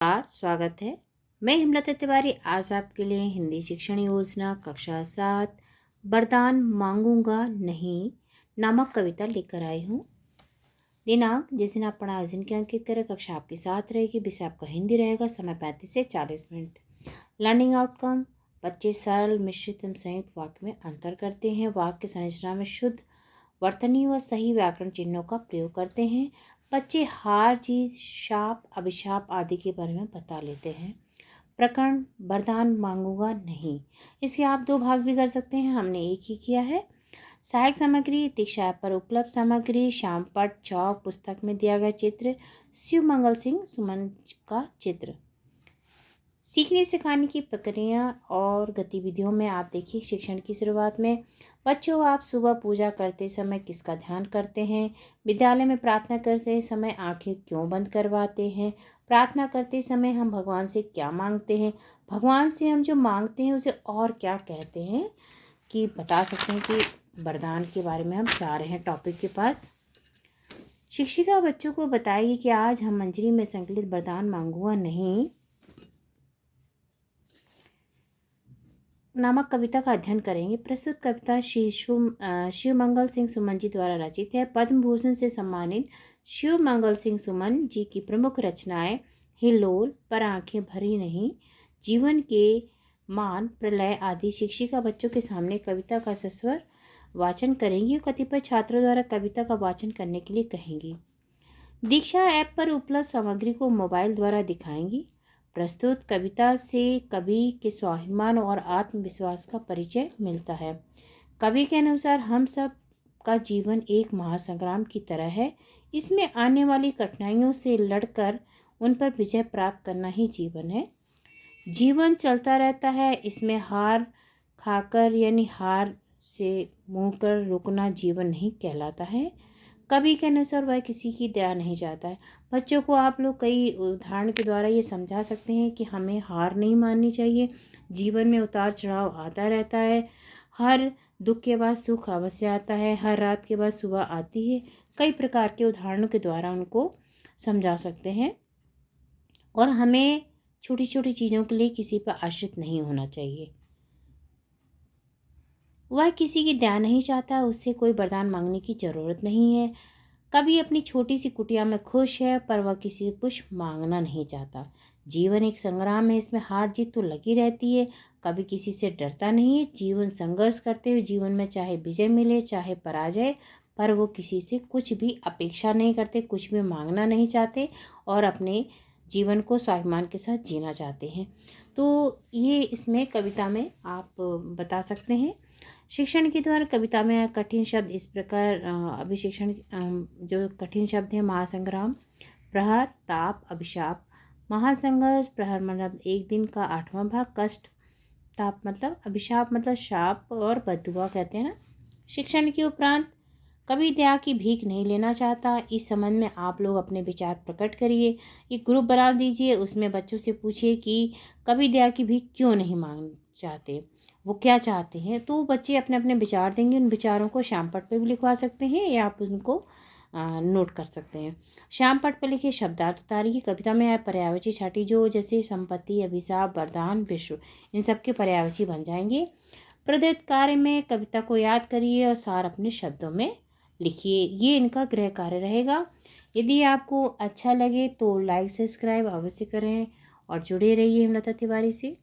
स्वागत है। मैं हिमलता तिवारी आज आपके लिए हिंदी शिक्षण योजना कक्षा 7 वरदान मांगूंगा नहीं नामक कविता लेकर आई हूँ। दिनांक जिस दिन आप पढ़ाए उस दिन के अंकित करें। कक्षा आपकी 7 रहेगी। विषय आपका हिंदी रहेगा। समय 35 से 40 मिनट। लर्निंग आउटकम: बच्चे सरल मिश्रित एवं संयुक्त वाक्य में अंतर करते हैं। वाक्य संरचना में शुद्ध वर्तनी व सही व्याकरण चिन्हों का प्रयोग करते हैं। बच्चे हार जीत शाप अभिशाप आदि के बारे में बता लेते हैं। प्रकरण: वरदान मांगूंगा नहीं। इसके आप 2 भाग भी कर सकते हैं, हमने एक ही किया है। सहायक सामग्री: दीक्षा ऐप पर उपलब्ध सामग्री, श्यामपट चौक पुस्तक में दिया गया चित्र, शिव मंगल सिंह सुमन का चित्र। सीखने सिखाने की प्रक्रिया और गतिविधियों में आप देखिए, शिक्षण की शुरुआत में बच्चों आप सुबह पूजा करते समय किसका ध्यान करते हैं? विद्यालय में प्रार्थना करते समय आंखें क्यों बंद करवाते हैं? प्रार्थना करते समय हम भगवान से क्या मांगते हैं? भगवान से हम जो मांगते हैं उसे और क्या कहते हैं? कि बता सकते हैं कि वरदान के बारे में हम जा रहे हैं टॉपिक के पास। शिक्षिका बच्चों को बताएगी कि आज हम मंजरी में संकलित वरदान मांगूंगा नहीं नामक कविता का अध्ययन करेंगे। प्रस्तुत कविता शिव मंगल सिंह सुमन जी द्वारा रचित है। पद्म भूषण से सम्मानित शिव मंगल सिंह सुमन जी की प्रमुख रचनाएं हिल्लोल, पर आंखें भरी नहीं, जीवन के मान, प्रलय आदि। शिक्षिका बच्चों के सामने कविता का सस्वर वाचन करेंगी और कतिपय छात्रों द्वारा कविता का वाचन करने के लिए कहेंगी। दीक्षा ऐप पर उपलब्ध सामग्री को मोबाइल द्वारा दिखाएंगी। प्रस्तुत कविता से कवि के स्वाभिमान और आत्मविश्वास का परिचय मिलता है। कवि के अनुसार हम सब का जीवन एक महासंग्राम की तरह है। इसमें आने वाली कठिनाइयों से लड़कर उन पर विजय प्राप्त करना ही जीवन है। जीवन चलता रहता है, इसमें हार खाकर यानी हार से मुँह कर रुकना जीवन नहीं कहलाता है। कवि के अनुसार वह किसी की दया नहीं चाहता है। बच्चों को आप लोग कई उदाहरण के द्वारा ये समझा सकते हैं कि हमें हार नहीं माननी चाहिए। जीवन में उतार चढ़ाव आता रहता है। हर दुख के बाद सुख अवश्य आता है। हर रात के बाद सुबह आती है। कई प्रकार के उदाहरणों के द्वारा उनको समझा सकते हैं। और हमें छोटी छोटी चीज़ों के लिए किसी पर आश्रित नहीं होना चाहिए। वह किसी की दया नहीं चाहता, उससे कोई वरदान मांगने की जरूरत नहीं है। कभी अपनी छोटी सी कुटिया में खुश है, पर वह किसी से कुछ मांगना नहीं चाहता। जीवन एक संग्राम है, इसमें हार जीत तो लगी रहती है। कभी किसी से डरता नहीं है। जीवन संघर्ष करते हुए जीवन में चाहे विजय मिले चाहे पराजय, पर वो किसी से कुछ भी अपेक्षा नहीं करते, कुछ भी मांगना नहीं चाहते और अपने जीवन को स्वाभिमान के साथ जीना चाहते हैं। तो ये इसमें कविता में आप बता सकते हैं। शिक्षण के द्वारा कविता में कठिन शब्द इस प्रकार अभी शिक्षण जो कठिन शब्द है: महासंग्राम, प्रहर, ताप, अभिशाप। महासंघर्ष, प्रहर मतलब एक दिन का 8वां भाग, कष्ट, ताप मतलब अभिशाप मतलब शाप और बद्दुआ कहते हैं ना। शिक्षण के उपरांत कभी दया की भीख नहीं लेना चाहता। इस संबंध में आप लोग अपने विचार प्रकट करिए। एक ग्रुप बना दीजिए, उसमें बच्चों से पूछिए कि कभी दया की भीख क्यों नहीं मांग चाहते, वो क्या चाहते हैं। तो बच्चे अपने अपने विचार देंगे। उन विचारों को श्यामपट पे भी लिखवा सकते हैं या आप उनको नोट कर सकते हैं। श्यामपट पर लिखे शब्दार्थ उतारिए। कविता में आए पर्यायवाची छाटी जो जैसे संपत्ति, अभिशाप, वरदान, विश्व, इन सब के पर्यायवाची बन जाएंगे। प्रदत्त कार्य में कविता को याद करिए और सार अपने शब्दों में लिखिए। ये इनका गृह कार्य रहेगा। यदि आपको अच्छा लगे तो लाइक सब्सक्राइब अवश्य करें और जुड़े रहिए हिमलता तिवारी से।